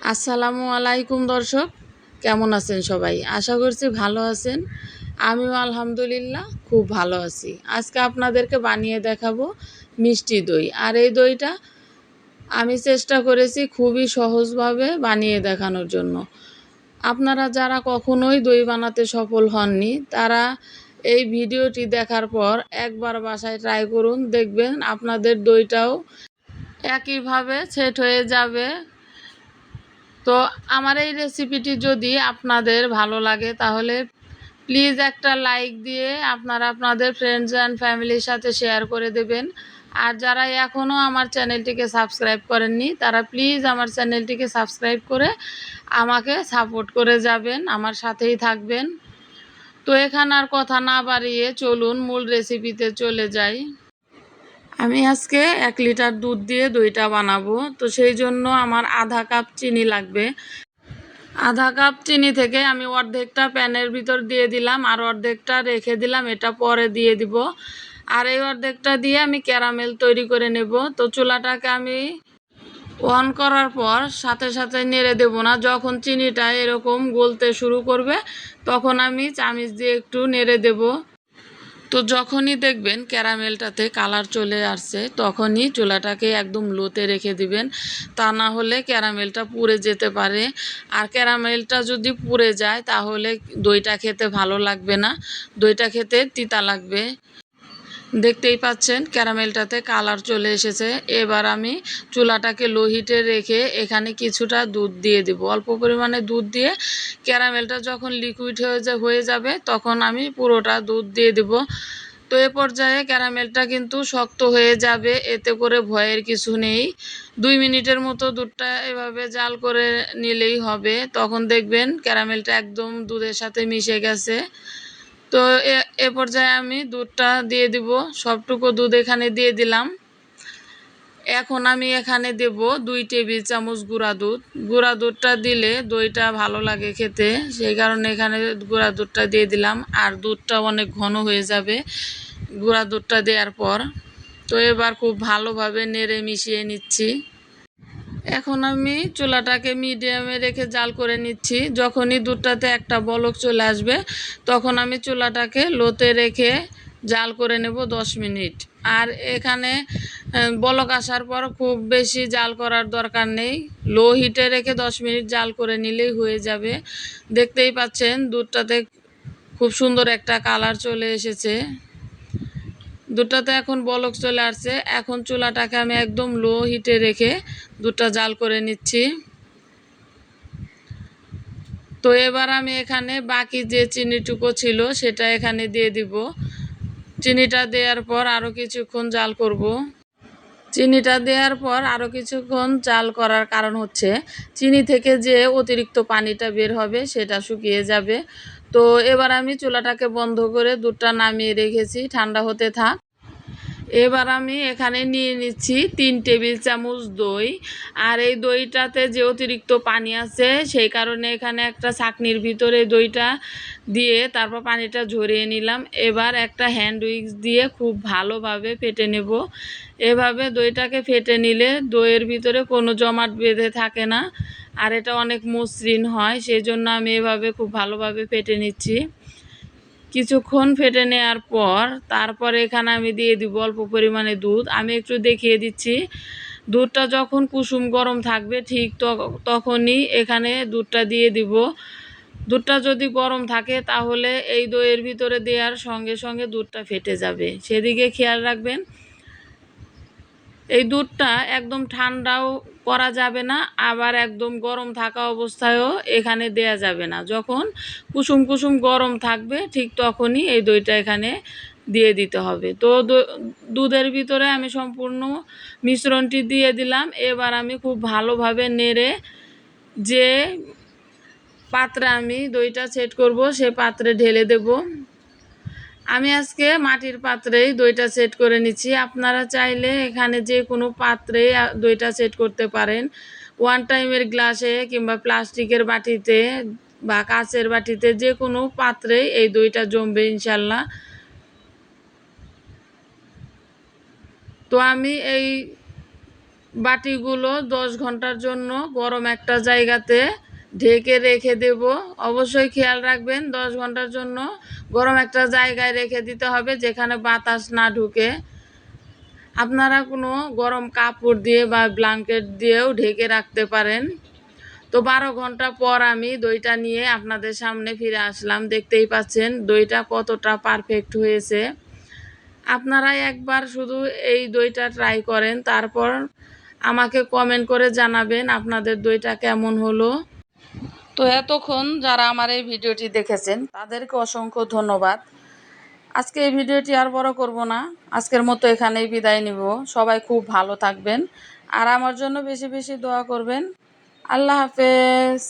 আসসালামু আলাইকুম দর্শক, কেমন আছেন সবাই? আশা করছি ভালো আছেন। আমিও আলহামদুলিল্লাহ খুব ভালো আছি। আজকে আপনাদেরকে বানিয়ে দেখাবো মিষ্টি দই। আর এই দইটা আমি চেষ্টা করেছি খুবই সহজভাবে বানিয়ে দেখানোর জন্য। আপনারা যারা কখনোই দই বানাতে সফল হননি, তারা এই ভিডিওটি দেখার পর একবার বাসায় ট্রাই করুন। দেখবেন আপনাদের দইটাও একইভাবে সেট হয়ে যাবে। তো আমার এই রেসিপিটি যদি আপনাদের ভালো লাগে তাহলে প্লিজ একটা লাইক দিয়ে আপনারা আপনাদের ফ্রেন্ডস অ্যান্ড ফ্যামিলির সাথে শেয়ার করে দেবেন। আর যারা এখনও আমার চ্যানেলটিকে সাবস্ক্রাইব করেননি তারা প্লিজ আমার চ্যানেলটিকে সাবস্ক্রাইব করে আমাকে সাপোর্ট করে যাবেন, আমার সাথেই থাকবেন। তো এখানে আর কথা না বাড়িয়ে চলুন মূল রেসিপিতে চলে যাই। আমি আজকে 1 লিটার দুধ দিয়ে দইটা বানাবো। তো সেই জন্য আমার আধা কাপ চিনি লাগবে। আধা কাপ চিনি থেকে আমি অর্ধেকটা প্যানের ভিতর দিয়ে দিলাম আর অর্ধেকটা রেখে দিলাম, এটা পরে দিয়ে দিব। আর এই অর্ধেকটা দিয়ে আমি ক্যারামেল তৈরি করে নেব। তো চুলাটাকে আমি অন করার পর সাথে সাথে নেড়ে দেব না। যখন চিনিটা এরকম গলতে শুরু করবে তখন আমি চামচ দিয়ে একটু নেড়ে দেব। তো যখনই দেখবেন ক্যারামেলটাতে কালার চলে আসছে তখনই চুলাটাকে একদম লোতে রেখে দিবেন, তা না হলে ক্যারামেলটা পুড়ে যেতে পারে। আর ক্যারামেলটা যদি পুড়ে যায় তাহলে দইটা খেতে ভালো লাগবে না, দইটা খেতে তিতা লাগবে। দেখতেই পাচ্ছেন ক্যারামেলটাতে কালার চলে এসেছে। এবার আমি চুলাটাকে লো হিটে রেখে এখানে কিছুটা দুধ দিয়ে দেব। অল্প পরিমাণে দুধ দিয়ে ক্যারামেলটা যখন লিকুইড হয়ে যাবে তখন আমি পুরোটা দুধ দিয়ে দেব। তো এ পর্যায়ে ক্যারামেলটা কিন্তু শক্ত হয়ে যাবে, এতে করে ভয়ের কিছু নেই। 2 মিনিটের মতো দুধটা এভাবে জাল করে নিলেই হবে। তখন দেখবেন ক্যারামেলটা একদম দুধের সাথে মিশে গেছে। তো এ পর্যায়ে আমি দুধটা দিয়ে দিব, সবটুকু দুধ এখানে দিয়ে দিলাম। এখন আমি এখানে দেব 2 টেবিল চামচ গুঁড়া দুধ। গুঁড়া দুধটা দিলে দইটা ভালো লাগে খেতে, সেই কারণে এখানে গুঁড়া দুধটা দিয়ে দিলাম। আর দুধটা অনেক ঘন হয়ে যাবে গুঁড়া দুধটা দেওয়ার পর। তো এবার খুব ভালোভাবে নেড়ে মিশিয়ে নিচ্ছি। এখন আমি চুলাটাকে মিডিয়ামে রেখে জাল করে নিচ্ছি। যখনই দুধটাতে একটা বলক চলে আসবে তখন আমি চুলাটাকে লোতে রেখে জাল করে নেব 10 মিনিট। আর এখানে বলক আসার পর খুব বেশি জাল করার দরকার নেই, লো হিটে রেখে 10 মিনিট জাল করে নিলেই হয়ে যাবে। দেখতেই পাচ্ছেন দুধটাতে খুব সুন্দর একটা কালার চলে এসেছে, দুধটাতে এখন বলক চলে আসছে। এখন চুলাটাকে আমি একদম লো হিটে রেখে দুধটা জাল করে নিচ্ছি। তো এবার আমি এখানে বাকি যে চিনিটুকু ছিল সেটা এখানে দিয়ে দিব। চিনিটা দেওয়ার পর আরও কিছুক্ষণ জাল করব। চিনিটা দেওয়ার পর আরও কিছুক্ষণ জাল করার কারণ হচ্ছে চিনি থেকে যে অতিরিক্ত পানিটা বের হবে সেটা শুকিয়ে যাবে। তো এবার আমি চুলাটাকে বন্ধ করে দুধটা নামিয়ে রেখেছি, ঠান্ডা হতে থাক। এবার আমি এখানে নিয়ে নিচ্ছি 3 টেবিল চামচ দই। আর এই দইটাতে যে অতিরিক্ত পানি আছে সেই কারণে এখানে একটা ছাঁকনির ভিতরে দইটা দিয়ে তারপর পানিটা ঝরিয়ে নিলাম। এবার একটা হ্যান্ড উইক্স দিয়ে খুব ভালোভাবে ফেটে নেব। এভাবে দইটাকে ফেটে নিলে দইয়ের ভিতরে কোনো জমাট বেঁধে থাকে না, আর এটা অনেক মসৃণ হয়। সেই জন্য আমি এভাবে খুব ভালোভাবে ফেটে নিচ্ছি। কিছুক্ষণ ফেটে নেওয়ার পর তারপরে এখানে আমি দিয়ে দিব অল্প পরিমাণে দুধ। আমি একটু দেখিয়ে দিচ্ছি, দুধটা যখন কুসুম গরম থাকবে ঠিক তখনই এখানে দুধটা দিয়ে দিব। দুধটা যদি গরম থাকে তাহলে এই দইয়ের ভিতরে দেওয়ার সঙ্গে সঙ্গে দুধটা ফেটে যাবে, সেদিকে খেয়াল রাখবেন। এই দুধটা একদম ঠান্ডাও করা যাবে না, আবার একদম গরম থাকা অবস্থায়ও এখানে দেয়া যাবে না। যখন কুসুম কুসুম গরম থাকবে ঠিক তখনই এই দইটা এখানে দিয়ে দিতে হবে। তো দুধের ভিতরে আমি সম্পূর্ণ মিশ্রণটি দিয়ে দিলাম। এবার আমি খুব ভালোভাবে নেড়ে যে পাত্রে আমি দইটা সেট করব সে পাত্রে ঢেলে দেব। আমি আজকে মাটির পাত্রেই দইটা সেট করে নিচ্ছি। আপনারা চাইলে এখানে যে কোনো পাত্রে দইটা সেট করতে পারেন। 1 টাইমের গ্লাসে কিংবা প্লাস্টিকের বাটিতে বা কাচের বাটিতে যে কোনো পাত্রেই এই দইটা জমবে ইনশাল্লাহ। তো আমি এই বাটিগুলো 10 ঘন্টার জন্য গরম একটা জায়গাতে ঢেকে রেখে দেব। অবশ্যই খেয়াল রাখবেন 10 ঘন্টার জন্য গরম একটা জায়গায় রেখে দিতে হবে যেখানে বাতাস না ঢুকে। আপনারা কোনো গরম কাপড় দিয়ে বা ব্ল্যাঙ্কেট দিয়েও ঢেকে রাখতে পারেন। তো 12 ঘন্টা পর আমি দইটা নিয়ে আপনাদের সামনে ফিরে আসলাম। দেখতেই পাচ্ছেন দইটা কতটা পারফেক্ট হয়েছে। আপনারা একবার শুধু এই দইটা ট্রাই করেন, তারপর আমাকে কমেন্ট করে জানাবেন আপনাদের দইটা কেমন হলো। তো এতক্ষণ যারা আমার এই ভিডিওটি দেখেছেন তাদেরকে অসংখ্য ধন্যবাদ। আজকে এই ভিডিওটি আর বড় করব না, আজকের মতো এখানেই বিদায় নিব। সবাই খুব ভালো থাকবেন আর আমার জন্য বেশি বেশি দোয়া করবেন। আল্লাহ হাফেজ।